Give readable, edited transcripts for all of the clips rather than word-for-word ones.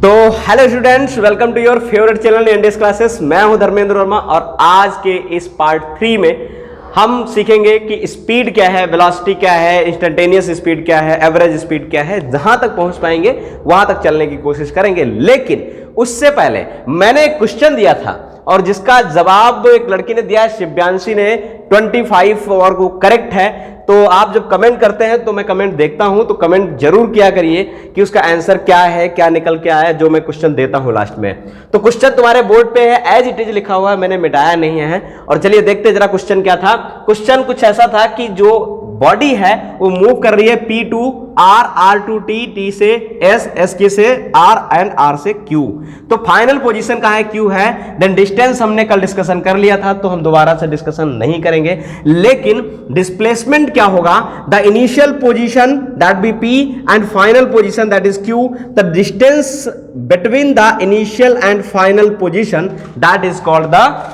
तो hello students, welcome to your favourite channel India's classes. मैं हूं धर्मेंद्र वर्मा और आज के इस पार्ट 3 में हम सीखेंगे कि स्पीड क्या है, वेलोसिटी क्या है, इंस्टेंटेनियस स्पीड क्या है, एवरेज स्पीड क्या है। जहां तक पहुंच पाएंगे वहां तक चलने की कोशिश करेंगे। लेकिन उससे पहले मैंने एक क्वेश्चन दिया था और जिसका जवाब एक लड़की ने दिया, शिव्यांशी ने 25 और वो करेक्ट है। तो आप जब कमेंट करते हैं तो मैं कमेंट देखता हूं, तो कमेंट जरूर किया करिए कि उसका आंसर क्या है, क्या निकल के आया, जो मैं क्वेश्चन देता हूं लास्ट में। तो क्वेश्चन तुम्हारे बोर्ड पे है, एज इट इज लिखा हुआ है, मैंने मिटाया नहीं है। और चलिए देखते जरा क्वेश्चन क्या था। क्वेश्चन कुछ ऐसा था कि जो बॉडी है वो मूव कर रही है P to R, R to T, T से S, S के से R एंड R से Q। तो फाइनल पोजीशन कहां है? Q है। देन डिस्टेंस हमने कल डिस्कशन कर लिया था, तो हम दोबारा से डिस्कशन नहीं करेंगे। लेकिन डिस्प्लेसमेंट क्या होगा? The initial position that be P and final position that is Q। The distance between the initial and final position that is called the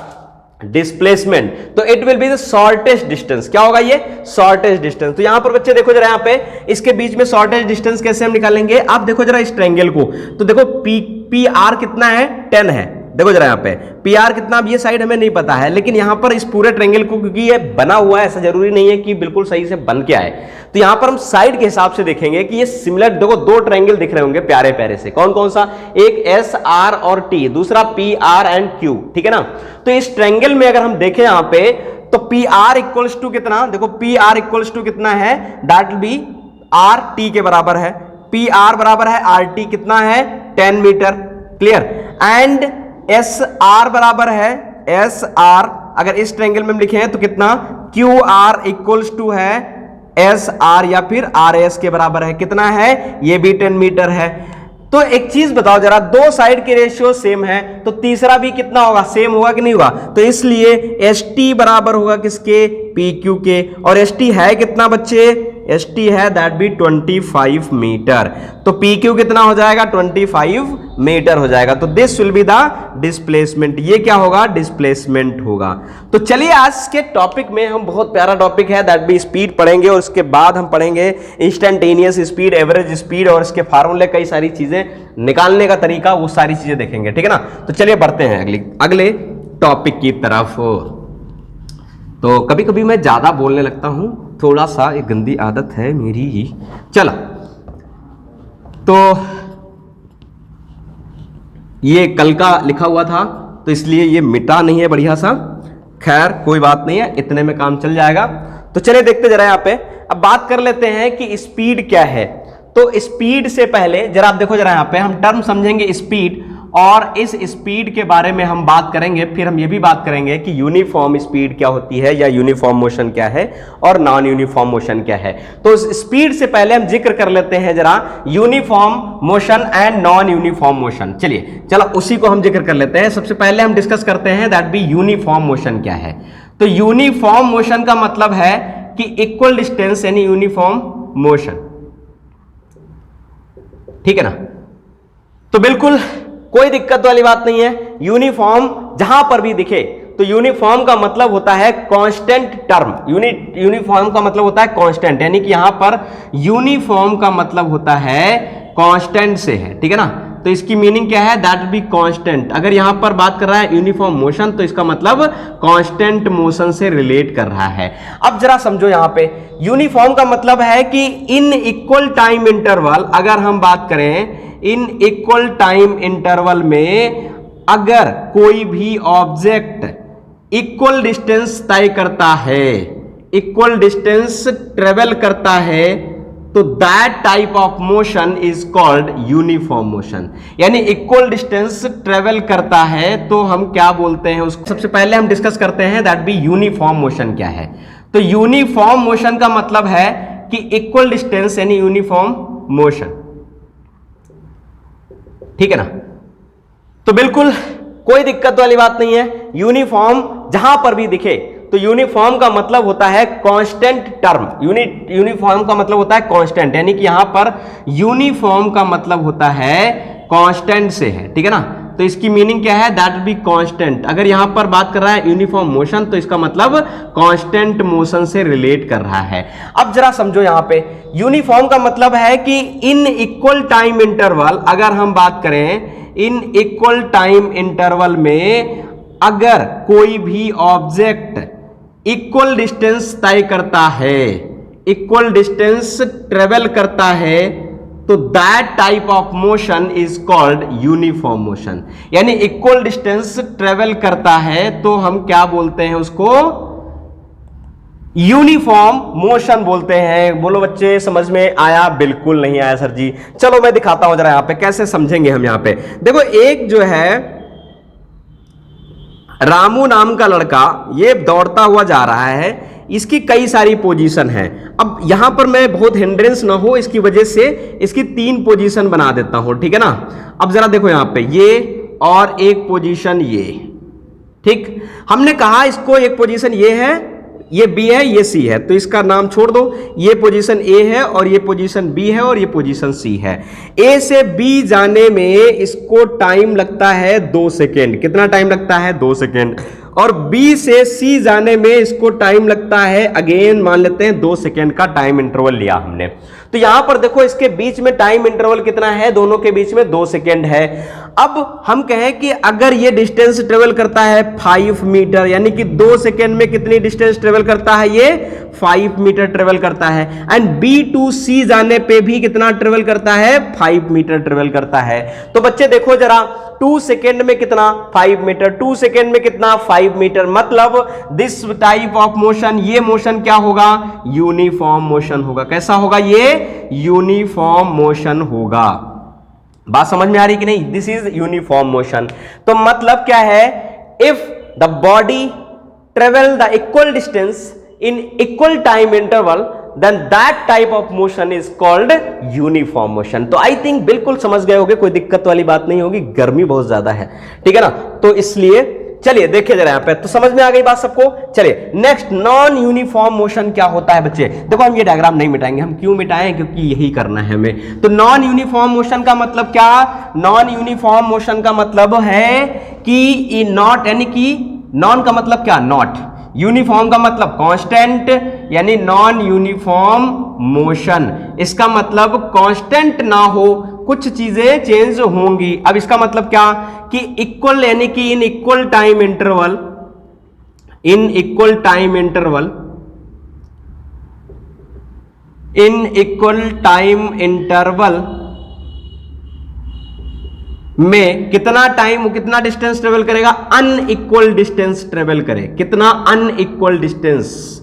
displacement. तो it will be the shortest distance. क्या होगा ये? Shortest distance. तो यहां पर बच्चे देखो जरा, यहां पे इसके बीच में शॉर्टेस्ट डिस्टेंस कैसे हम निकालेंगे? आप देखो जरा इस ट्रायंगल को, तो देखो पी आर कितना है? 10 है। देखो जरा यहां पे पी आर कितना, अब ये साइड हमें नहीं पता है, लेकिन यहां पर इस पूरे ट्रायंगल को, क्योंकि ये बना हुआ है, ऐसा जरूरी नहीं है कि बिल्कुल सही से बन के आए, तो यहां पर हम साइड के हिसाब से देखेंगे कि ये सिमिलर। देखो दो ट्रायंगल दिख रहे होंगे प्यारे प्यारे से, कौन कौन सा? एक एस आर और टी, दूसरा पी आर एंड क्यू, ठीक है ना। तो इस ट्रायंगल में अगर हम देखें यहां पे, तो पी आर इक्वल्स टू कितना? देखो पी आर इक्वल्स टू कितना है? That will B R T के बराबर है। पी आर बराबर है आर टी, कितना है? 10 metre. Clear. And S R बराबर है एस आर, अगर इस ट्रायंगल में हम लिखे हैं तो कितना? क्यू आर इक्वल्स टू है एस आर या फिर आर एस के बराबर है। कितना है? ये भी 10 मीटर है। तो एक चीज बताओ जरा, दो साइड के रेशियो सेम है, तो तीसरा भी कितना होगा? सेम होगा कि नहीं होगा? तो इसलिए एस टी बराबर होगा किसके? पी क्यू के। और एस टी है कितना बच्चे? एस टी है दैट बी 25 मीटर। तो पी क्यू कितना हो जाएगा? 25 मीटर हो जाएगा। तो this will be the displacement. ये क्या होगा? डिस्प्लेसमेंट होगा। तो चलिए आज के टॉपिक में हम, बहुत प्यारा टॉपिक है, दैट बी स्पीड पढ़ेंगे और उसके बाद हम पढ़ेंगे इंस्टेंटेनियस स्पीड, एवरेज स्पीड और इसके फार्मूले, कई सारी चीजें निकालने का तरीका, वो सारी चीजें देखेंगे, ठीक है ना। तो चलिए बढ़ते हैं अगले टॉपिक की तरफ। तो कभी कभी मैं ज्यादा बोलने लगता हूं, थोड़ा सा एक गंदी आदत है मेरी ही। चलो, तो ये कल का लिखा हुआ था तो इसलिए ये मिटा नहीं है, बढ़िया सा। खैर कोई बात नहीं है, इतने में काम चल जाएगा। तो चलिए देखते जरा यहां पे, अब बात कर लेते हैं कि स्पीड क्या है। तो स्पीड से पहले जरा आप देखो जरा यहां पे, हम टर्म समझेंगे स्पीड, और इस स्पीड के बारे में हम बात करेंगे। फिर हम ये भी बात करेंगे कि यूनिफॉर्म स्पीड क्या होती है, या यूनिफॉर्म मोशन क्या है, और नॉन यूनिफॉर्म मोशन क्या है। तो स्पीड से पहले हम जिक्र कर लेते हैं जरा uniform motion and non uniform motion. चलिए चलो उसी को हम जिक्र कर लेते हैं। सबसे पहले हम डिस्कस करते हैं दैट बी यूनिफॉर्म मोशन क्या है। तो यूनिफॉर्म मोशन का मतलब है कि इक्वल डिस्टेंस यानी यूनिफॉर्म मोशन, ठीक है ना। तो बिल्कुल कोई दिक्कत वाली बात नहीं है। यूनिफॉर्म जहां पर भी दिखे, तो यूनिफॉर्म का मतलब होता है कांस्टेंट टर्म। यूनिफॉर्म का मतलब होता है कांस्टेंट, यानी कि यहां पर यूनिफॉर्म का मतलब होता है कांस्टेंट से है, ठीक है ना। तो इसकी मीनिंग क्या है? That be constant. अगर यहां पर बात कर रहा है यूनिफॉर्म मोशन, तो इसका मतलब कांस्टेंट मोशन से रिलेट कर रहा है। अब जरा समझो, यहां पे यूनिफॉर्म का मतलब है कि इन इक्वल टाइम इंटरवल, अगर हम बात करें इन इक्वल टाइम इंटरवल में, अगर कोई भी ऑब्जेक्ट इक्वल डिस्टेंस तय करता है, इक्वल डिस्टेंस ट्रेवल करता है, तो that type of motion is called uniform motion. यानी इक्वल डिस्टेंस ट्रेवल करता है तो हम क्या बोलते हैं उसको? सबसे पहले हम डिस्कस करते हैं दैट बी यूनिफॉर्म मोशन क्या है। तो यूनिफॉर्म मोशन का मतलब है कि इक्वल डिस्टेंस यानी यूनिफॉर्म मोशन, ठीक है ना। तो बिल्कुल कोई दिक्कत वाली बात नहीं है। यूनिफॉर्म जहां पर भी दिखे, तो यूनिफॉर्म का मतलब होता है कांस्टेंट टर्म। यूनिफॉर्म का मतलब होता है कांस्टेंट, यानी कि यहां पर यूनिफॉर्म का मतलब होता है कांस्टेंट से है, ठीक है ना। तो इसकी मीनिंग क्या है, दैट बी कांस्टेंट। अगर यहां पर बात कर रहा है यूनिफॉर्म मोशन तो इसका मतलब कांस्टेंट मोशन से रिलेट कर रहा है। अब जरा समझो, यहां पे यूनिफॉर्म का मतलब है कि इन इक्वल टाइम इंटरवल, अगर हम बात करें इन इक्वल टाइम इंटरवल में अगर कोई भी ऑब्जेक्ट इक्वल डिस्टेंस तय करता है, इक्वल डिस्टेंस ट्रेवल करता है, तो that type of motion is called uniform motion. यानी इक्वल डिस्टेंस ट्रेवल करता है तो हम क्या बोलते हैं, उसको यूनिफॉर्म मोशन बोलते हैं। बोलो बच्चे, समझ में आया? बिल्कुल नहीं आया सर जी। चलो मैं दिखाता हूं जरा यहां पे कैसे समझेंगे हम। यहां पे देखो, एक जो है रामू नाम का लड़का, ये दौड़ता हुआ जा रहा है, इसकी कई सारी पोजीशन है। अब यहां पर मैं बहुत हिंड्रेंस ना हो इसकी वजह से इसकी 3 पोजीशन बना देता हूं, ठीक है ना। अब जरा देखो यहां पे ये और एक पोजीशन ये, ठीक। हमने कहा इसको एक पोजीशन ये है, ये बी है, ये सी है, तो इसका नाम छोड़ दो। ये पोजीशन ए है और ये पोजीशन बी है और ये पोजीशन सी है। ए से बी जाने में इसको टाइम लगता है 2 सेकेंड। कितना टाइम लगता है? 2 सेकेंड। और बी से सी जाने में इसको टाइम लगता है, अगेन मान लेते हैं 2 सेकेंड का टाइम इंटरवल लिया हमने। तो यहां पर देखो इसके बीच में टाइम इंटरवल कितना है, दोनों के बीच में 2 सेकेंड है। अब हम कहें कि अगर ये डिस्टेंस ट्रेवल करता है 5 मीटर, यानी कि 2 सेकेंड में कितनी डिस्टेंस ट्रेवल करता है, ये 5 मीटर ट्रेवल करता है। एंड बी टू सी जाने पे भी कितना ट्रेवल करता है, 5 मीटर ट्रेवल करता है। तो बच्चे देखो जरा, 2 सेकेंड में कितना, 5 मीटर, 2 सेकेंड में कितना, 5 मीटर। मतलब दिस टाइप ऑफ मोशन, ये मोशन क्या होगा, यूनिफॉर्म मोशन होगा। कैसा होगा, ये यूनिफॉर्म मोशन होगा। बात समझ में आ रही कि नहीं? This is uniform motion. तो मतलब क्या है, if the body travel the equal distance in equal time interval, then that type of motion is called uniform motion। तो आई थिंक बिल्कुल समझ गए होगे, कोई दिक्कत वाली बात नहीं होगी। गर्मी बहुत ज्यादा है, ठीक है ना, तो इसलिए चलिए देखिए जरा यहाँ पे, तो समझ में आ गई बात सबको। चलिए नेक्स्ट, नॉन यूनिफॉर्म मोशन क्या होता है बच्चे। देखो हम ये डायग्राम नहीं मिटाएंगे, हम क्यों मिटाएं, क्योंकि यही करना है हमें। तो नॉन यूनिफॉर्म मोशन का मतलब क्या, नॉन यूनिफॉर्म मोशन का मतलब है कि नॉट, यानी कि नॉन का मतलब क्या, नॉट, यूनिफॉर्म का मतलब कांस्टेंट, यानी नॉन यूनिफॉर्म मोशन। इसका मतलब कांस्टेंट ना हो, कुछ चीजें चेंज होंगी। अब इसका मतलब क्या कि इक्वल, यानी कि in equal time interval, in equal time interval, in equal time interval में कितना टाइम, कितना डिस्टेंस ट्रेवल करेगा, अनइक्वल डिस्टेंस ट्रेवल करे। कितना, अनइक्वल डिस्टेंस।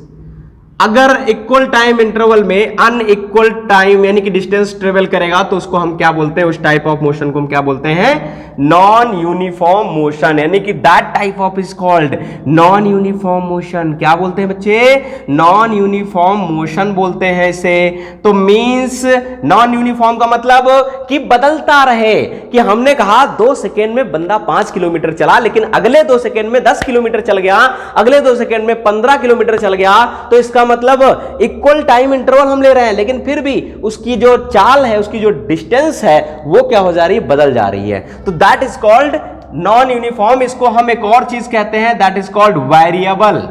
अगर इक्वल टाइम इंटरवल में अनइक्वल टाइम यानी कि डिस्टेंस ट्रेवल करेगा तो उसको हम क्या बोलते हैं, उस टाइप ऑफ मोशन को हम क्या बोलते हैं, नॉन यूनिफॉर्म मोशन। यानी कि that type of is called non uniform motion. क्या बोलते हैं बच्चे, नॉन यूनिफॉर्म मोशन बोलते हैं इसे। तो मींस नॉन यूनिफॉर्म का मतलब कि बदलता रहे, कि हमने कहा 2 सेकेंड में बंदा 5 किलोमीटर चला, लेकिन अगले 2 सेकेंड में 10 किलोमीटर चल गया, अगले 2 सेकेंड में 15 किलोमीटर चल गया। तो इसका मतलब इक्वल टाइम इंटरवल हम ले रहे हैं, लेकिन फिर भी उसकी जो चाल है, उसकी जो डिस्टेंस है, वो क्या हो जा रही है, बदल जा रही है। तो that is called non uniform. इसको हम एक और चीज कहते हैं, that is called variable.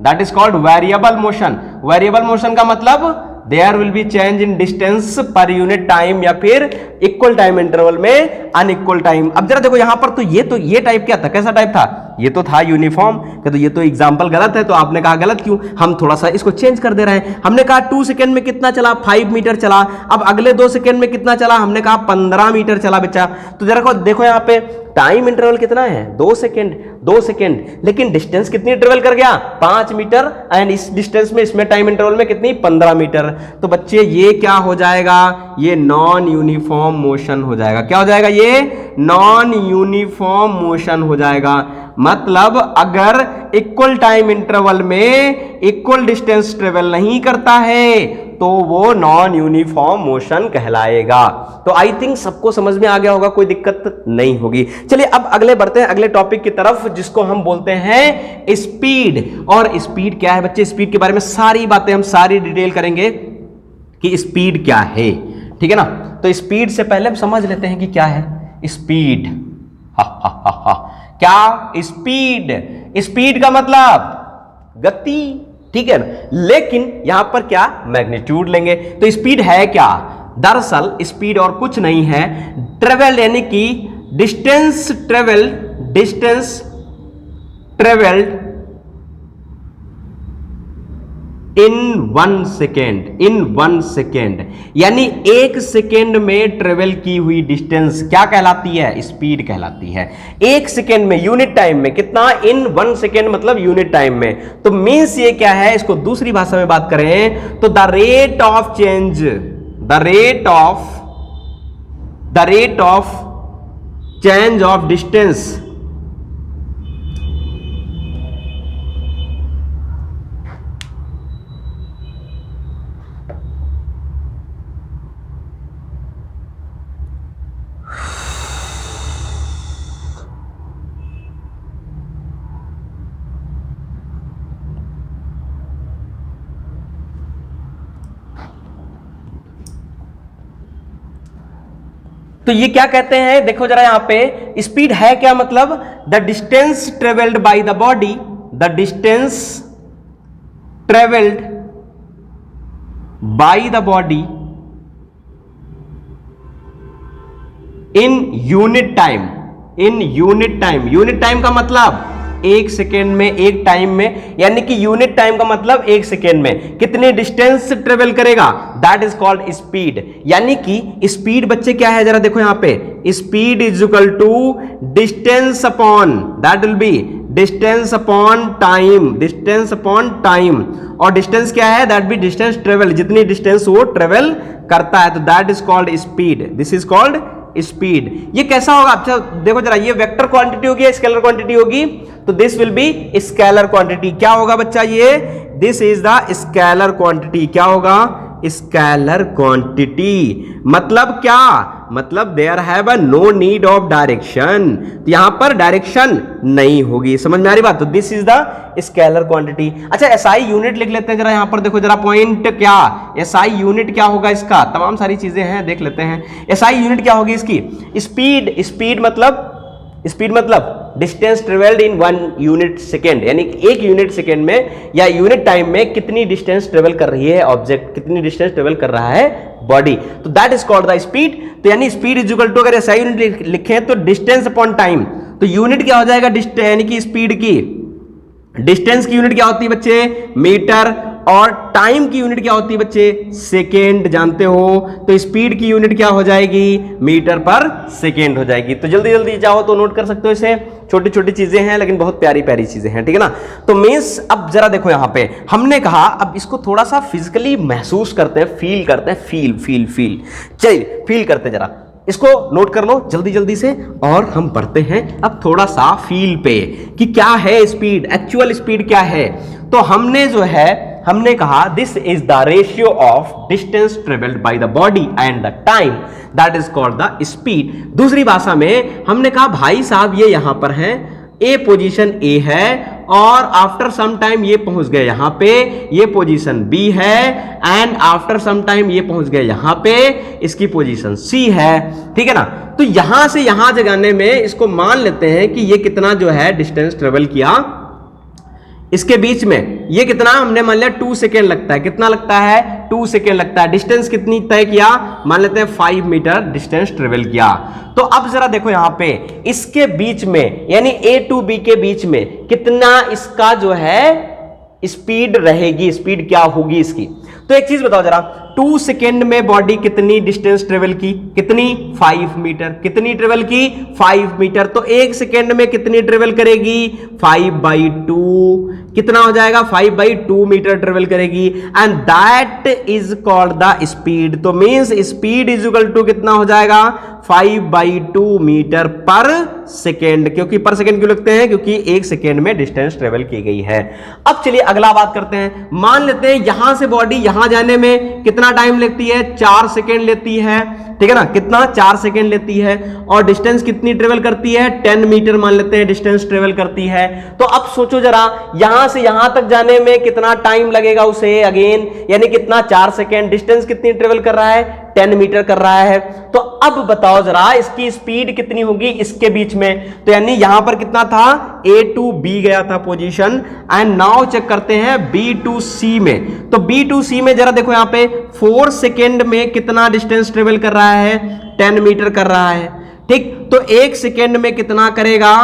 That is called variable motion. Variable motion का मतलब there will be change in distance per unit time, या फिर इक्वल टाइम इंटरवल में अनइक्वल टाइम। अब जरा देखो यहां पर, तो ये टाइप क्या था, कैसा टाइप था, ये तो था यूनिफॉर्म। तो ये तो एग्जांपल गलत है, तो आपने कहा गलत क्यों, हम थोड़ा सा इसको चेंज कर दे रहे हैं। हमने कहा 2 सेकेंड में कितना चला, 5 मीटर चला। अब अगले 2 सेकेंड में कितना चला, हमने कहा 15 मीटर चला बच्चा। तो जरा देखो यहाँ पे टाइम इंटरवल कितना है, 2 सेकेंड, 2 सेकेंड, लेकिन डिस्टेंस कितनी ट्रेवल कर गया, 5 मीटर। एंड इस डिस्टेंस में, इसमें टाइम इंटरवल में कितनी, 15 मीटर। तो बच्चे ये क्या हो जाएगा, ये नॉन यूनिफॉर्म मोशन हो जाएगा। क्या हो जाएगा, ये नॉन यूनिफॉर्म मोशन हो जाएगा। मतलब अगर इक्वल टाइम इंटरवल में इक्वल डिस्टेंस ट्रेवल नहीं करता है तो वो नॉन यूनिफॉर्म मोशन कहलाएगा। तो आई थिंक सबको समझ में आ गया होगा, कोई दिक्कत नहीं होगी। चलिए अब अगले बढ़ते हैं अगले टॉपिक की तरफ, जिसको हम बोलते हैं स्पीड। और स्पीड क्या है बच्चे, स्पीड के बारे में सारी बातें हम सारी डिटेल करेंगे कि स्पीड क्या है, ठीक है ना। तो स्पीड से पहले हम समझ लेते हैं कि क्या है स्पीड। क्या? स्पीड। स्पीड का मतलब गति, ठीक है ना। लेकिन यहां पर क्या? मैग्नीट्यूड लेंगे। तो स्पीड है क्या? दरअसल स्पीड और कुछ नहीं है, ट्रेवल यानी कि डिस्टेंस ट्रेवल्ड इन 1 सेकेंड, यानी 1 सेकेंड में ट्रेवल की हुई डिस्टेंस क्या कहलाती है? स्पीड कहलाती है। 1 सेकेंड में, यूनिट टाइम में कितना? इन 1 सेकेंड मतलब यूनिट टाइम में। तो मींस ये क्या है? इसको दूसरी भाषा में बात करें तो the rate of change of distance तो ये क्या कहते हैं? देखो जरा यहां पे, स्पीड है क्या? मतलब the distance travelled by the body, the distance travelled by the body in unit time. Unit time का मतलब 1 सेकेंड में, एक टाइम में, यानी कि यूनिट टाइम का मतलब 1 सेकेंड में कितनी डिस्टेंस ट्रेवल करेगा, दैट इज कॉल्ड स्पीड। यानी कि स्पीड बच्चे क्या है? जरा देखो यहां पे, speed is equal to distance upon, that will be distance upon time, और डिस्टेंस क्या है? दैट बी डिस्टेंस ट्रेवल, जितनी डिस्टेंस वो ट्रेवल करता है, तो that is called speed. This is called speed. ये कैसा होगा? अच्छा देखो जरा, ये वेक्टर क्वांटिटी होगी या स्केलर क्वांटिटी होगी? तो this will be scalar quantity. क्या होगा बच्चा? ये this is the scalar quantity. क्या होगा? Scalar quantity. मतलब क्या? मतलब there have a no need of direction, तो यहां पर डायरेक्शन नहीं होगी। समझ में आ रही बात? तो this is the scalar quantity. अच्छा एसआई यूनिट लिख लेते हैं जरा यहां पर, देखो जरा पॉइंट, क्या एसआई यूनिट क्या होगा इसका? तमाम सारी चीजें हैं, देख लेते हैं। एसआई यूनिट क्या होगी इसकी? स्पीड मतलब distance travelled in 1 unit second, यानी 1 यूनिट सेकेंड में या यूनिट टाइम में कितनी डिस्टेंस ट्रेवल कर रही है ऑब्जेक्ट, कितनी डिस्टेंस ट्रेवल कर रहा है बॉडी, तो that is called the speed. तो यानी स्पीड इज इक्वल टू, अगर ऐसा यूनिट लिखें तो डिस्टेंस अपॉन टाइम, तो यूनिट क्या हो जाएगा? यानी कि स्पीड की, डिस्टेंस की यूनिट क्या होती है बच्चे? मीटर, और टाइम की यूनिट क्या होती है बच्चे? सेकेंड, जानते हो। तो स्पीड की यूनिट क्या हो जाएगी? मीटर पर सेकेंड हो जाएगी। तो जल्दी जल्दी जाओ तो नोट कर सकते हो इसे, छोटी छोटी चीजें हैं लेकिन बहुत प्यारी प्यारी चीजें हैं, ठीक है ना। तो मींस अब जरा देखो यहां पे हमने कहा, अब इसको थोड़ा सा फिजिकली महसूस करते हैं, फील करते हैं, फील चलिए फील करते हैं, जरा इसको नोट कर लो जल्दी जल्दी से, और हम बढ़ते हैं अब थोड़ा सा फील पे कि क्या है स्पीड, एक्चुअल स्पीड क्या है। तो हमने कहा this is the ratio of distance travelled by the body and the time, that is called the speed. दूसरी भाषा में हमने कहा भाई साहब ये यहां पर है, ए पोजीशन ए है और आफ्टर सम टाइम ये पहुंच गए यहां पे, ये पोजीशन बी है, एंड आफ्टर सम टाइम ये पहुंच गए यहां पे, इसकी पोजीशन सी है, ठीक है ना। तो यहां से यहां जगाने में इसको मान लेते हैं कि ये कितना जो है डिस्टेंस ट्रेवल किया, इसके बीच में ये कितना हमने मान लिया 2 सेकेंड लगता है, कितना लगता है? 2 सेकेंड लगता है। डिस्टेंस कितनी तय किया? मान लेते हैं 5 मीटर डिस्टेंस ट्रेवल किया। तो अब जरा देखो यहां पे इसके बीच में, यानी ए टू बी के बीच में कितना इसका जो है स्पीड रहेगी, स्पीड क्या होगी इसकी। तो एक चीज बताओ जरा, 2 सेकेंड में बॉडी कितनी डिस्टेंस ट्रेवल की? कितनी? 5 मीटर। कितनी ट्रेवल की? 5 मीटर। तो 1 सेकेंड में कितनी ट्रेवल करेगी? 5/2। कितना हो जाएगा? 5/2 मीटर ट्रेवल करेगी, and that is called the speed. तो means speed is equal to कितना हो जाएगा? 5/2 मीटर पर सेकेंड। क्योंकि पर सेकेंड क्यों लिखते हैं? क्योंकि 1 सेकेंड में डिस्टेंस ट्रेवल की गई है। अब चलिए अगला बात करते हैं। मान लेते हैं यहां से बॉडी यहां जाने में कितना टाइम लेती है? 4 सेकेंड लेती है, ठीक है ना। कितना? 4 सेकेंड लेती है। और डिस्टेंस कितनी ट्रेवल करती है? 10 मीटर मान लेते हैं डिस्टेंस ट्रेवल करती है। तो अब सोचो जरा, यहां से यहां तक जाने में कितना टाइम लगेगा उसे, अगेन यानी कितना? 4 सेकेंड। डिस्टेंस कितनी ट्रेवल कर रहा है? 10 मीटर कर रहा है। तो अब बताओ जरा इसकी स्पीड कितनी होगी इसके बीच में। तो यानी यहां पर कितना था, A to B गया था पोजीशन, एंड नाउ चेक करते हैं B to C में। तो B to C में जरा देखो यहां पे 4 सेकेंड में कितना डिस्टेंस ट्रेवल कर रहा है, 10 मीटर कर रहा है। ठीक, तो 1 सेकेंड में कितना करेगा,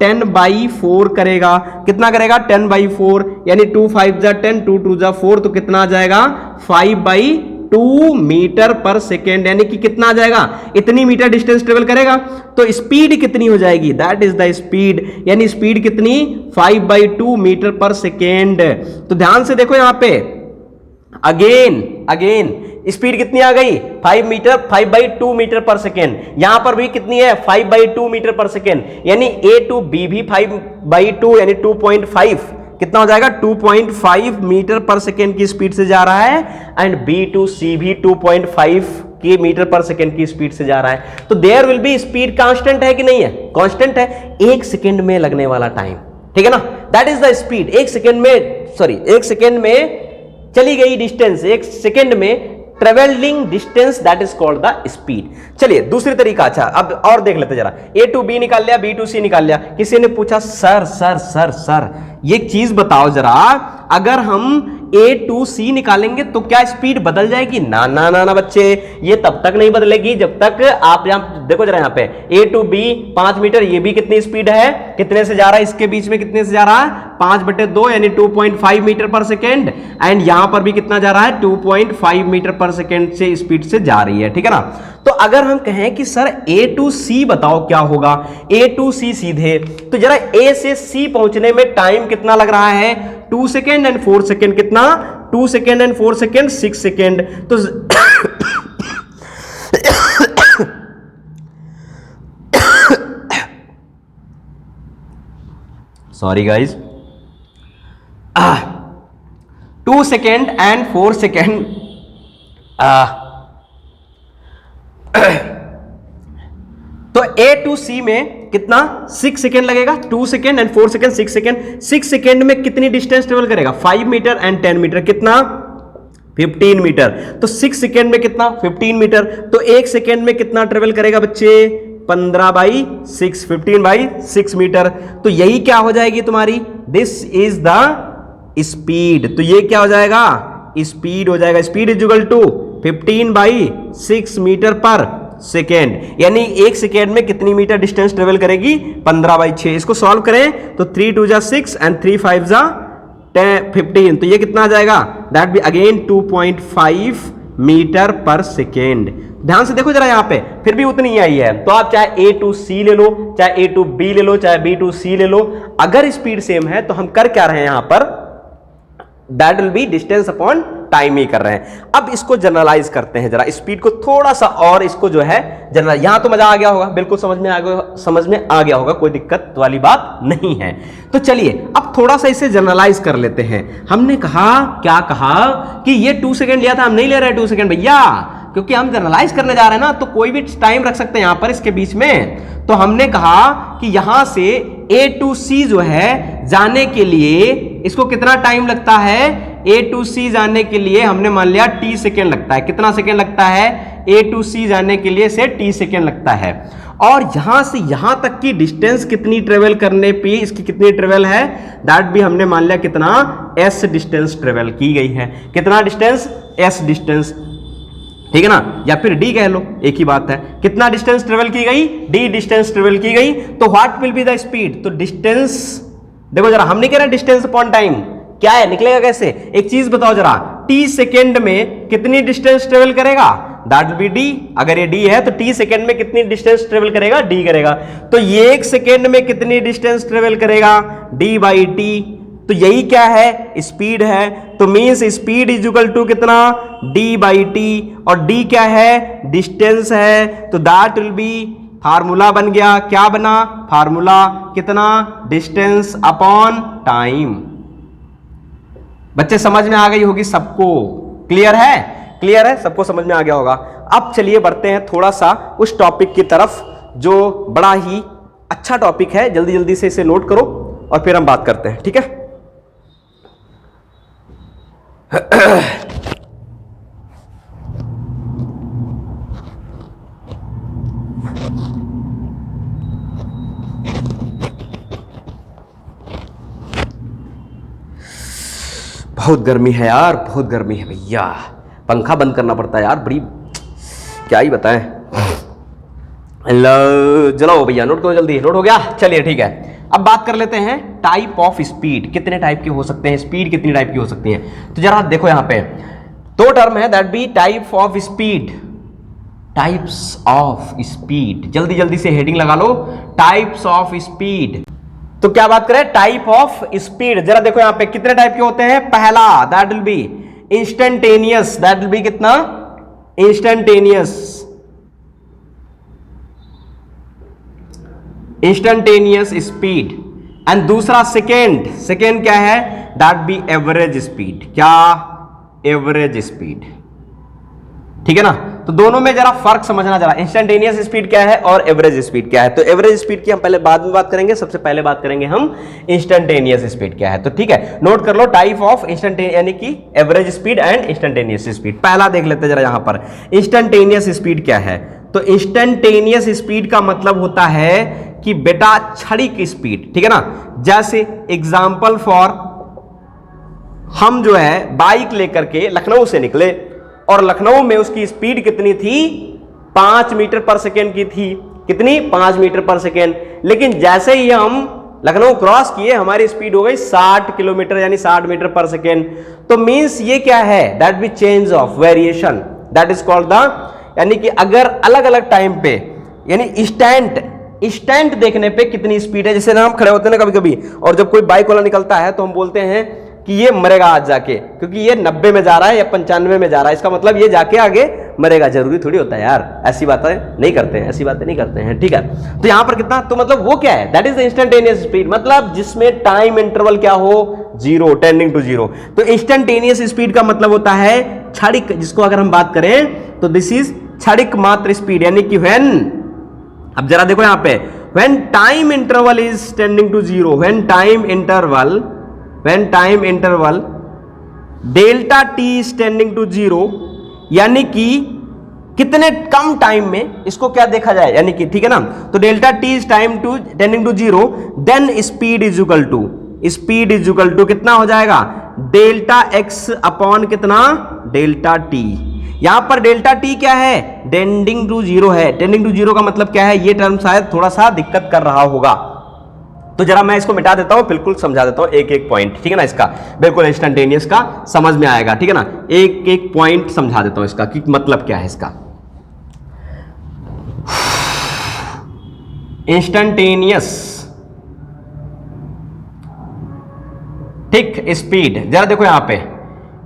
10/4 करेगा। कितना करेगा, 10/4, यानी 2 5 जा 10, 2 2 जा 4, तो कितना आ जाएगा 5/2 मीटर पर सेकेंड, यानी कि कितना आ जाएगा, इतनी मीटर डिस्टेंस ट्रेवल करेगा। तो स्पीड कितनी हो जाएगी, दैट इज द स्पीड, यानी स्पीड कितनी 5/2 मीटर पर सेकेंड। तो ध्यान से देखो यहां पे अगेन स्पीड कितनी आ गई, 5/2 मीटर पर सेकेंड। यहां पर भी कितनी है, 5/2 मीटर पर सेकेंड, यानी A to B भी 5/2 यानी 2.5, कितना हो जाएगा 2.5 मीटर पर सेकेंड की स्पीड से जा रहा है, एंड B to C भी 2.5 की मीटर पर सेकेंड की स्पीड से जा रहा है। तो there will be speed constant है कि नहीं है, कांस्टेंट है। 1 सेकेंड में लगने वाला टाइम, ठीक है ना, that is the speed. 1 second में चली गई डिस्टेंस, 1 सेकेंड में travelling distance, that is called the speed. चलिए दूसरी तरीका, अच्छा अब और देख लेते जरा। A to B निकाल लिया, B to C निकाल लिया। किसी ने पूछा सर ये चीज बताओ जरा, अगर हम A to C निकालेंगे तो क्या स्पीड बदल जाएगी? ना ना ना ना बच्चे, ये तब तक नहीं बदलेगी जब तक आप यहां देखो जरा, यहां पे A to B 5 मीटर, ये भी कितनी स्पीड है, कितने से जा रहा है, इसके बीच में कितने से जा रहा है, 5/2 यानी 2.5 मीटर पर सेकेंड, एंड यहां पर भी कितना जा रहा है, 2.5 मीटर पर सेकेंड से स्पीड से जा रही है, ठीक है ना। तो अगर हम कहें कि सर A to C बताओ क्या होगा, A to C सीधे, तो जरा A से C पहुंचने में टाइम कितना लग रहा है, 2 सेकेंड एंड 4 सेकेंड, कितना 2 सेकेंड एंड 4 सेकेंड 6 सेकेंड। तो sorry guys, 2 second and 4 second, तो A to C में कितना 6 सेकेंड लगेगा, 2 second and 4 second 6 second. 6 second में कितनी डिस्टेंस ट्रेवल करेगा, 5 मीटर एंड 10 मीटर, कितना 15 मीटर। तो 6 सेकेंड में कितना 15 मीटर, तो 1 सेकेंड में कितना ट्रेवल करेगा बच्चे, 15/6, 15/6 मीटर। तो यही क्या हो जाएगी तुम्हारी, दिस इज द स्पीड। तो ये क्या हो जाएगा, स्पीड हो जाएगा। Speed is equal to 15/6 metre per second, यानी 1 सेकेंड में कितनी मीटर डिस्टेंस ट्रेवल करेगी, 15/6। इसको सॉल्व करें तो 3 2 जा 6 एंड 3 5 जा 15, तो ये कितना आ जाएगा, that be again 2.5 meter per second. ध्यान से देखो जरा, यहां पे फिर भी उतनी ही आई है। तो आप चाहे A to C ले लो, चाहे A to B ले लो, चाहे B to C ले लो, अगर स्पीड सेम है तो हम कर क्या रहे हैं यहां पर, that will be distance upon time ही कर रहे हैं। अब इसको जनरलाइज करते हैं जरा, स्पीड को थोड़ा सा और इसको जो है जनरल, यहां तो मजा आ गया होगा, बिल्कुल समझ में आ गया होगा, कोई दिक्कत वाली बात नहीं है। तो चलिए अब थोड़ा सा इसे जनरलाइज कर लेते हैं। हमने कहा, क्या कहा कि ये 2 सेकेंड लिया था, हम नहीं ले रहे 2 सेकेंड भैया, क्योंकि हम जनरलाइज करने जा रहे हैं ना, तो कोई भी टाइम रख सकते हैं यहां पर इसके बीच में। तो हमने कहा कि यहां से A to C जो है जाने के लिए इसको कितना टाइम लगता है, A to C जाने के लिए हमने मान लिया T सेकेंड लगता है। कितना सेकेंड लगता है, A to C जाने के लिए से T सेकेंड लगता है। और यहां से यहां तक की डिस्टेंस कितनी ट्रेवल करने पे इसकी कितनी ट्रेवल है, दैट भी हमने मान लिया कितना, S डिस्टेंस ट्रेवल की गई है। कितना डिस्टेंस, S डिस्टेंस, ठीक है ना, या फिर D कह लो, एक ही बात है। कितना डिस्टेंस ट्रेवल की गई, D डिस्टेंस ट्रेवल की गई। तो what will be the speed, तो डिस्टेंस देखो जरा, हम नहीं कह रहे डिस्टेंस अपॉन टाइम, क्या है निकलेगा कैसे, एक चीज बताओ जरा, T सेकेंड में कितनी डिस्टेंस ट्रेवल करेगा, दैट विल बी D। अगर ये D है तो T सेकेंड में कितनी डिस्टेंस ट्रेवल करेगा, D करेगा। तो ये 1 सेकेंड में कितनी डिस्टेंस ट्रेवल करेगा, D/T। तो यही क्या है, स्पीड है। तो means speed is equal to कितना, D/T, और D क्या है, डिस्टेंस है। तो दैट विल बी, फार्मूला बन गया, क्या बना फार्मूला, कितना, डिस्टेंस अपॉन टाइम। बच्चे समझ में आ गई होगी सबको, क्लियर है, क्लियर है, सबको समझ में आ गया होगा। अब चलिए बढ़ते हैं थोड़ा सा उस टॉपिक की तरफ जो बड़ा ही अच्छा टॉपिक है, जल्दी जल्दी से इसे नोट करो और फिर हम बात करते हैं, ठीक है। बहुत गर्मी है यार, बहुत गर्मी है भैया, पंखा बंद करना पड़ता है यार, बड़ी क्या ही बताएं। चलो भैया नोट करो जल्दी, नोट हो गया, चलिए ठीक है। अब बात कर लेते हैं टाइप ऑफ स्पीड, कितने टाइप के हो सकते हैं, स्पीड कितनी टाइप की हो सकती है। तो जरा देखो यहां पे दो टर्म है, that be type of speed, types of speed, जल्दी जल्दी से हेडिंग लगा लो, टाइप्स ऑफ स्पीड। तो क्या बात करें, टाइप ऑफ स्पीड। जरा देखो यहां पे कितने टाइप के होते हैं। पहला that will B instantaneous, that will B कितना, इंस्टेंटेनियस, इंस्टेंटेनियस स्पीड। एंड दूसरा सेकेंड, सेकेंड क्या है, दैट बी एवरेज स्पीड, क्या, एवरेज स्पीड, ठीक है ना। तो दोनों में जरा फर्क समझना, जरा इंस्टेंटेनियस स्पीड क्या है और एवरेज स्पीड क्या है। तो एवरेज स्पीड की हम पहले बाद में बात करेंगे, सबसे पहले बात करेंगे हम इंस्टेंटेनियस स्पीड क्या है। तो ठीक है, नोट कर लो टाइप ऑफ इंस्टेंटेनियस यानी कि average speed and instantaneous speed. पहला देख लेते हैं जरा यहां पर इंस्टेंटेनियस स्पीड क्या है। तो इंस्टेंटेनियस स्पीड का मतलब होता है कि बेटा क्षणिक स्पीड, ठीक है ना। जैसे एग्जांपल फॉर, हम जो है बाइक लेकर के लखनऊ से निकले और लखनऊ में उसकी स्पीड कितनी थी, 5 मीटर पर सेकेंड की थी, कितनी, 5 मीटर पर सेकेंड। लेकिन जैसे ही हम लखनऊ क्रॉस किए हमारी स्पीड हो गई 60 किलोमीटर यानी 60 मीटर पर सेकेंड। तो मींस ये क्या है, that B change of variation, that is called the, यानी कि अगर अलग अलग टाइम पे, यानी इंस्टेंट देखने पे कितनी स्पीड है। जैसे ना हम खड़े होते हैं ना कभी कभी, और जब कोई बाइक वाला निकलता है तो हम बोलते हैं कि ये मरेगा आज जाके, क्योंकि ये 90 में जा रहा है या 95 में जा रहा है, इसका मतलब ये जाके आगे मरेगा। जरूरी थोड़ी होता है यार, ऐसी बातें नहीं करते हैं, ऐसी बातें नहीं करते हैं, ठीक है। तो यहां पर कितना, तो मतलब वो क्या है, that is the instantaneous speed, मतलब जिसमें टाइम इंटरवल क्या हो, 0, टेंडिंग टू 0। तो इंस्टेंटेनियस स्पीड का मतलब होता है क्षणिक, जिसको अगर हम बात करें तो दिस इज क्षणिक मात्र स्पीड, यानी कि व्हेन, अब जरा देखो यहां पे, when time interval is tending to 0, when time interval delta T is tending to 0, यानी कि कितने कम टाइम में इसको क्या देखा जाए, यानी कि ठीक है ना। तो delta T is tending to 0, then speed is equal to कितना हो जाएगा, डेल्टा एक्स अपॉन कितना, डेल्टा टी। यहां पर डेल्टा टी क्या है, टेंडिंग टू 0 है। टेंडिंग टू 0 का मतलब क्या है, ये टर्म शायद थोड़ा सा दिक्कत कर रहा होगा, तो जरा मैं इसको मिटा देता हूं, बिल्कुल समझा देता हूं एक एक पॉइंट, ठीक है ना। इसका बिल्कुल इंस्टेंटेनियस का समझ में आएगा, ठीक है ना। एक एक पॉइंट समझा देता हूं इसका कि मतलब क्या है इसका। इंस्टेंटेनियस, ठीक, स्पीड, जरा देखो यहां पे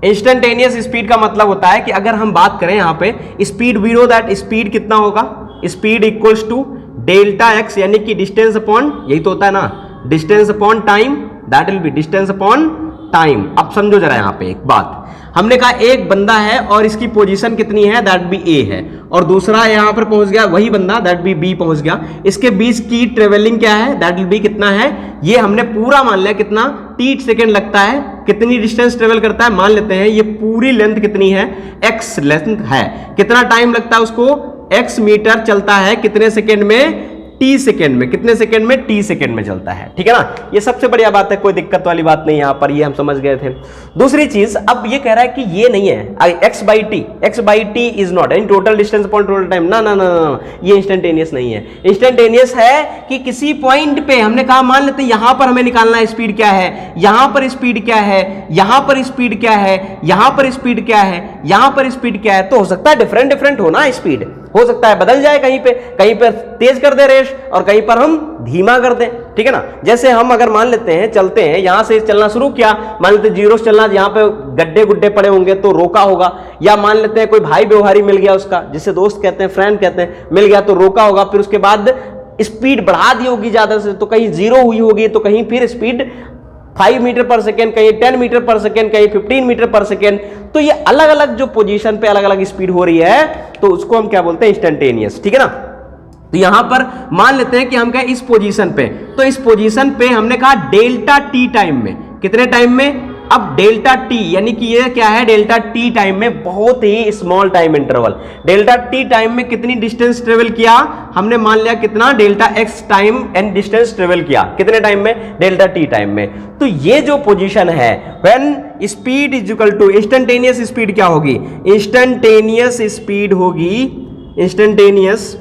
इंस्टेंटेनियस स्पीड का मतलब होता है कि अगर हम बात करें यहां पे speed, we know that speed कितना होगा, speed equals to delta X, यानी कि डिस्टेंस अपॉन, यही तो होता है ना, distance upon time, that will be distance upon time. अब समझो जरा यहां पे एक बात, हमने कहा एक बंदा है और इसकी पोजीशन कितनी है, दैट बी ए है, और दूसरा यहां पर पहुंच गया वही बंदा, दैट बी बी पहुंच गया। इसके बीच की ट्रेवलिंग क्या है, दैट विल बी कितना है, ये हमने पूरा मान लिया कितना, 30 सेकेंड लगता है। कितनी डिस्टेंस ट्रेवल करता है, मान लेते हैं ये पूरी लेंथ कितनी है, एक्स लेंथ है, कितना टाइम लगता है उसको, एक्स मीटर चलता है कितने सेकेंड में, टी सेकेंड में, कितने सेकेंड में, टी सेकेंड में चलता है, ठीक है ना। ये सबसे बढ़िया बात है, कोई दिक्कत वाली बात नहीं, यहां पर ये हम समझ गए थे। दूसरी चीज, अब ये कह रहा है कि ये नहीं है x by T is not in total distance upon total time, ना ना ना ना, ये इंस्टेंटेनियस नहीं है। इंस्टेंटेनियस है कि किसी पॉइंट पे हमने कहा, मान लेते हैं यहां पर हमें निकालना है स्पीड क्या है, यहां पर स्पीड क्या है, यहां पर स्पीड क्या है, यहां पर स्पीड क्या है, यहां पर स्पीड क्या है, तो हो सकता है डिफरेंट हो ना, स्पीड हो सकता है बदल जाए, कहीं पे तेज कर दे रेस और कहीं पर हम धीमा कर दें, ठीक है ना। जैसे हम अगर मान लेते हैं चलते हैं, यहां से चलना शुरू किया, मान लेते हैं 0 से चलना, यहां पे गड्ढे गुड्ढे पड़े होंगे तो रोका होगा, या मान लेते हैं कोई भाई व्यवहारी मिल गया उसका, जिसे दोस्त कहते हैं, फ्रेंड कहते हैं, मिल गया तो रोका होगा, फिर उसके बाद स्पीड बढ़ा दी होगी ज्यादा से, तो कहीं 0 हुई होगी, तो कहीं फिर स्पीड 5 मीटर पर सेकेंड, कहीं 10 मीटर पर सेकेंड, कहीं 15 मीटर पर सेकेंड। तो ये अलग अलग जो पोजीशन पे अलग अलग स्पीड हो रही है, तो उसको हम क्या बोलते हैं, इंस्टेंटेनियस, ठीक है ना। तो यहां पर मान लेते हैं कि हम कहें इस पोजीशन पे, तो इस पोजीशन पे हमने कहा डेल्टा टी टाइम में, कितने टाइम में, अब डेल्टा टी यानी कि ये क्या है, डेल्टा टी टाइम में, बहुत ही small time interval, delta T time में कितनी डिस्टेंस ट्रेवल किया हमने, मान लिया कितना, delta X time and distance travel किया कितने टाइम में, डेल्टा टी टाइम में। तो ये जो पोजीशन है when speed is equal to instantaneous speed, क्या होगी, इंस्टेंटेनियस स्पीड होगी, instantaneous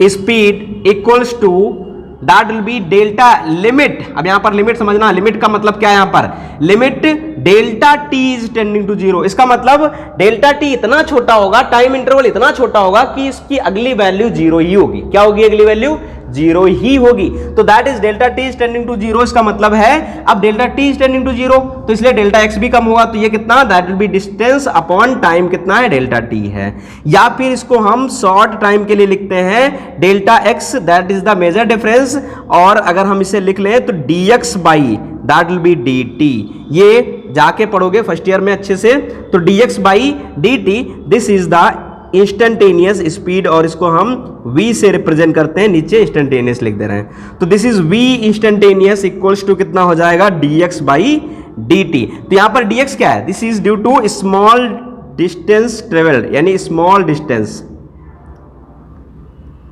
speed equals to that will be delta limit. अब यहां पर लिमिट समझना, लिमिट का मतलब क्या है, यहां पर limit delta T is tending to zero. इसका मतलब डेल्टा टी इतना छोटा होगा, टाइम इंटरवल इतना छोटा होगा कि इसकी अगली वैल्यू जीरो ही होगी। क्या होगी अगली वैल्यू, जीरो ही होगी। तो that is delta T is tending to zero. इसका मतलब है अब delta T is tending to zero, तो इसलिए डेल्टा एक्स भी कम होगा। तो ये कितना, that will be distance upon time कितना है, डेल्टा टी है। या फिर इसको हम शॉर्ट टाइम के लिए लिखते हैं delta X, that is the major difference. और अगर हम इसे लिख लें तो D X by that will be D T. ये जाके पढ़ोगे फर्स्ट ईयर में अच्छे से। तो D X by D T, this is the instantaneous speed, और इसको हम v से रिप्रेजेंट करते हैं, नीचे इंस्टेंटेनियस लिख दे रहे हैं। तो this is v instantaneous equals to कितना हो जाएगा, dx बाई dt। तो यहां पर dx क्या है, this is due to small distance travelled, यानी स्मॉल डिस्टेंस,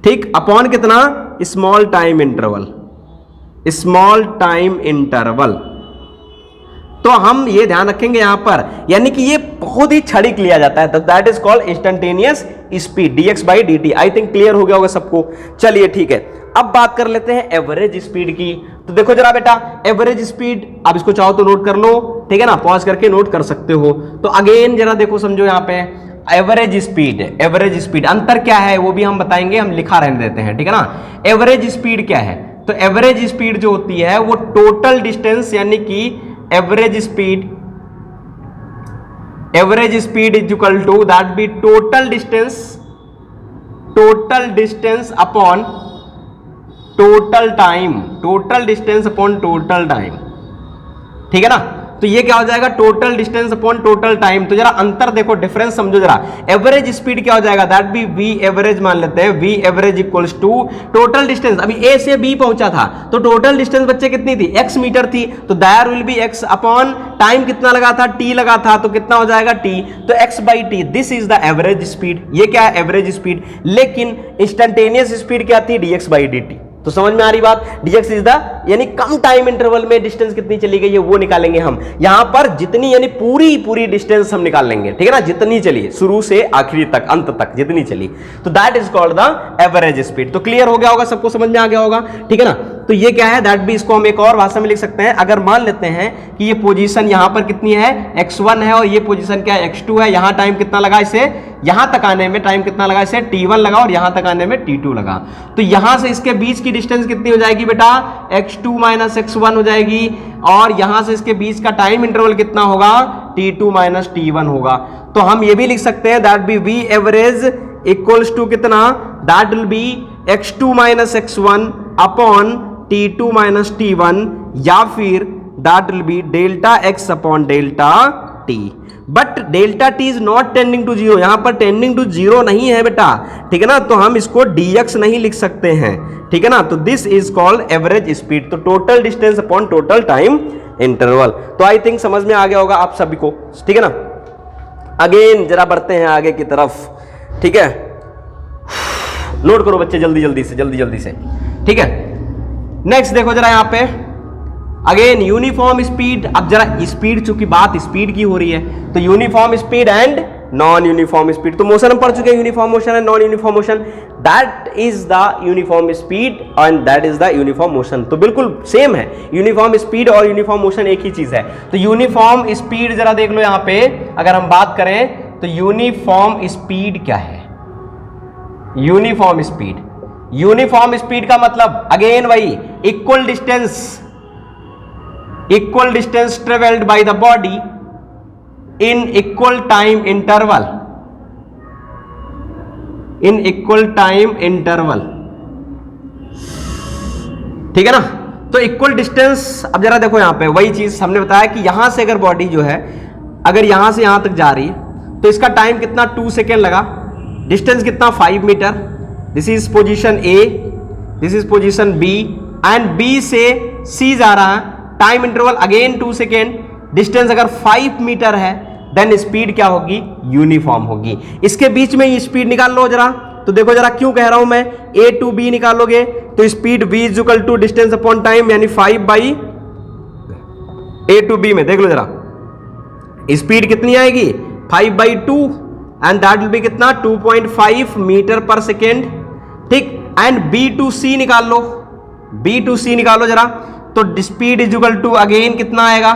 ठीक, अपॉन कितना, small time interval, small time interval. तो हम ये ध्यान रखेंगे यहां पर, यानी कि ये बहुत ही क्षणिक लिया जाता है, तो that is called instantaneous speed, dx by dt। I think clear हो गया होगा सबको। चलिए ठीक है, अब बात कर लेते हैं एवरेज स्पीड की। तो देखो जरा बेटा, एवरेज स्पीड, आप इसको चाहो तो नोट कर लो, ठीक है ना, पॉज करके नोट कर सकते हो। तो अगेन जरा देखो, समझो यहां पे एवरेज स्पीड, एवरेज स्पीड अंतर क्या है वो भी हम बताएंगे, हम लिखा रहने देते हैं, ठीक है ना। एवरेज स्पीड क्या है, तो एवरेज स्पीड जो होती है वो टोटल डिस्टेंस, यानी कि average speed is equal to that be total distance upon total time, total distance upon total time, ठीक है ना। तो ये क्या हो जाएगा, total distance upon total time. तो जरा अंतर देखो, डिफरेंस समझो जरा। एवरेज स्पीड क्या हो जाएगा, दैट बी वी एवरेज मान लेते हैं, V average equals to total distance. अभी ए से बी पहुंचा था, तो टोटल डिस्टेंस बच्चे कितनी थी, x मीटर थी, तो there will be x upon time कितना लगा था, t लगा था, तो कितना हो जाएगा t, तो x by T, this is the average speed. ये क्या है, एवरेज स्पीड। लेकिन इंस्टेंटेनियस स्पीड क्या थी, dx बाई dt। तो समझ में आ रही बात, dx इज द, यानी कम टाइम इंटरवल में डिस्टेंस कितनी चली गई है वो निकालेंगे हम। यहां पर जितनी, यानी पूरी डिस्टेंस हम निकाल लेंगे, ठीक है ना, जितनी चली शुरू से आखिरी तक, अंत तक जितनी चली, तो that is called the average speed. तो क्लियर हो गया होगा, सबको समझ में आ गया होगा, ठीक है ना। तो ये क्या है, दैट भी इसको हम एक और भाषा में लिख सकते हैं। अगर मान लेते हैं कि ये पोजीशन यहां पर कितनी है, x1 है, और ये पोजीशन क्या है, x2 है। यहां टाइम कितना लगा इसे, यहां तक आने में टाइम कितना लगा इसे, t1 लगा, और यहां तक आने में t2 लगा। तो यहां से इसके बीच की डिस्टेंस कितनी हो जाएगी बेटा, x2 माइनस x1 हो जाएगी, और यहां से इसके बीच का टाइम इंटरवल कितना होगा, t2 माइनस t1 होगा। तो हम ये भी लिख सकते हैं that be V average equals to कितना, that will be x2 minus x1 upon t2 minus t1, या फिर that will be delta x upon delta t। But delta T is not tending to zero, यहां पर tending to zero नहीं है बेटा, ठीक है ना। तो हम इसको dx नहीं लिख सकते हैं, ठीक है ना। तो this is called average speed, तो total distance upon total time interval. तो आई थिंक समझ में आ गया होगा आप सभी को, ठीक है ना। अगेन जरा बढ़ते हैं आगे की तरफ, ठीक है। नोट करो बच्चे जल्दी से, ठीक है। नेक्स्ट देखो जरा यहां पे, अगेन यूनिफॉर्म स्पीड। अब जरा स्पीड, चूंकि बात स्पीड की हो रही है, तो uniform speed and non uniform speed. तो मोशन हम पढ़ चुके हैं, uniform motion and non uniform motion. That is the uniform speed and that is the uniform motion. तो बिल्कुल सेम है, यूनिफॉर्म स्पीड और यूनिफॉर्म मोशन एक ही चीज है। तो यूनिफॉर्म स्पीड जरा देख लो यहां पे, अगर हम बात करें तो यूनिफॉर्म स्पीड क्या है, यूनिफॉर्म स्पीड का मतलब अगेन वही, equal distance travelled by the body in equal time interval, ठीक है ना। तो इक्वल डिस्टेंस, अब जरा देखो यहां पे वही चीज हमने बताया कि यहां से अगर बॉडी जो है, अगर यहां से यहां तक जा रही है, तो इसका टाइम कितना 2 सेकेंड लगा, डिस्टेंस कितना 5 meter. This is position A, this is position B, and B से c जा रहा है, time interval again 2 second, distance अगर 5 मीटर है, देन स्पीड क्या होगी, यूनिफॉर्म होगी। इसके बीच में ये स्पीड निकाल लो जरा, तो देखो जरा क्यों कह रहा हूं मैं, a टू b निकालोगे तो speed v is equal to distance upon time, यानी 5 बाई a टू b में देख लो जरा स्पीड कितनी आएगी, 5 by 2 and that will B कितना 2.5 मीटर पर सेकेंड, ठीक। एंड b टू c निकाल लो, b टू c निकालो जरा, तो speed is equal to again कितना आएगा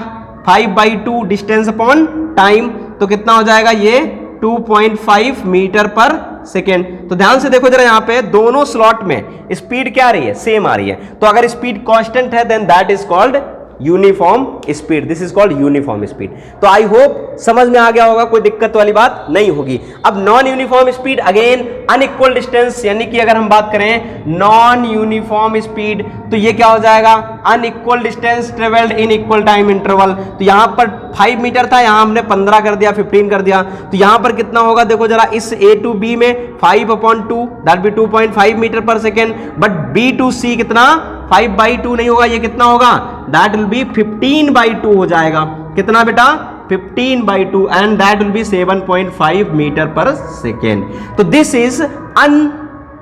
5 बाई 2 डिस्टेंस अपॉन टाइम, तो कितना हो जाएगा ये 2.5 मीटर पर सेकेंड। तो ध्यान से देखो जरा यहाँ पे दोनों स्लॉट में स्पीड क्या आ रही है, सेम आ रही है। तो अगर स्पीड कांस्टेंट है then that is called uniform speed, this is called uniform speed. तो आई होप समझ में आ गया होगा, कोई दिक्कत वाली बात नहीं होगी। अब non uniform speed again unequal distance, यानी कि अगर हम बात करें नॉन यूनिफॉर्म स्पीड तो ये क्या हो जाएगा, unequal distance travelled in equal time interval. तो यहां पर 5 मीटर था, यहां हमने 15 कर दिया, 15 कर दिया, तो यहां पर कितना होगा देखो जरा, इस a टू b में 5/2 that be 2.5 meter per second, but b to c कितना 5 बाई 2 नहीं होगा, ये कितना होगा, दैट विल बी 15 बाई 2 हो जाएगा। कितना बेटा, 15 by 2 and that will be 7.5 meter per second. तो this is un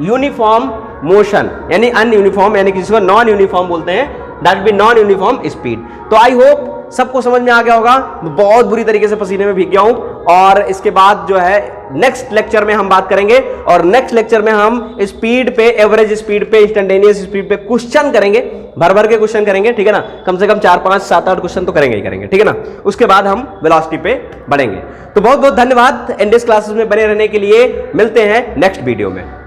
uniform motion, यानी अन यूनिफॉर्म, यानी जिसको नॉन यूनिफॉर्म बोलते हैं, that be non uniform speed. तो आई होप सबको समझ में आ गया होगा। बहुत बुरी तरीके से पसीने में भीग गया हूं, और इसके बाद जो है नेक्स्ट लेक्चर में हम बात करेंगे, और नेक्स्ट लेक्चर में हम स्पीड पे, एवरेज स्पीड पे, इंस्टेंटेनियस स्पीड पे क्वेश्चन करेंगे, भर भर के क्वेश्चन करेंगे, ठीक है ना, कम से कम 4, 5, 7, 8 क्वेश्चन तो करेंगे ही करेंगे, ठीक है ना। उसके बाद हम वेलोसिटी पे बढ़ेंगे। तो बहुत बहुत धन्यवाद एनडीएस क्लासेस में बने रहने के लिए, मिलते हैं नेक्स्ट वीडियो में।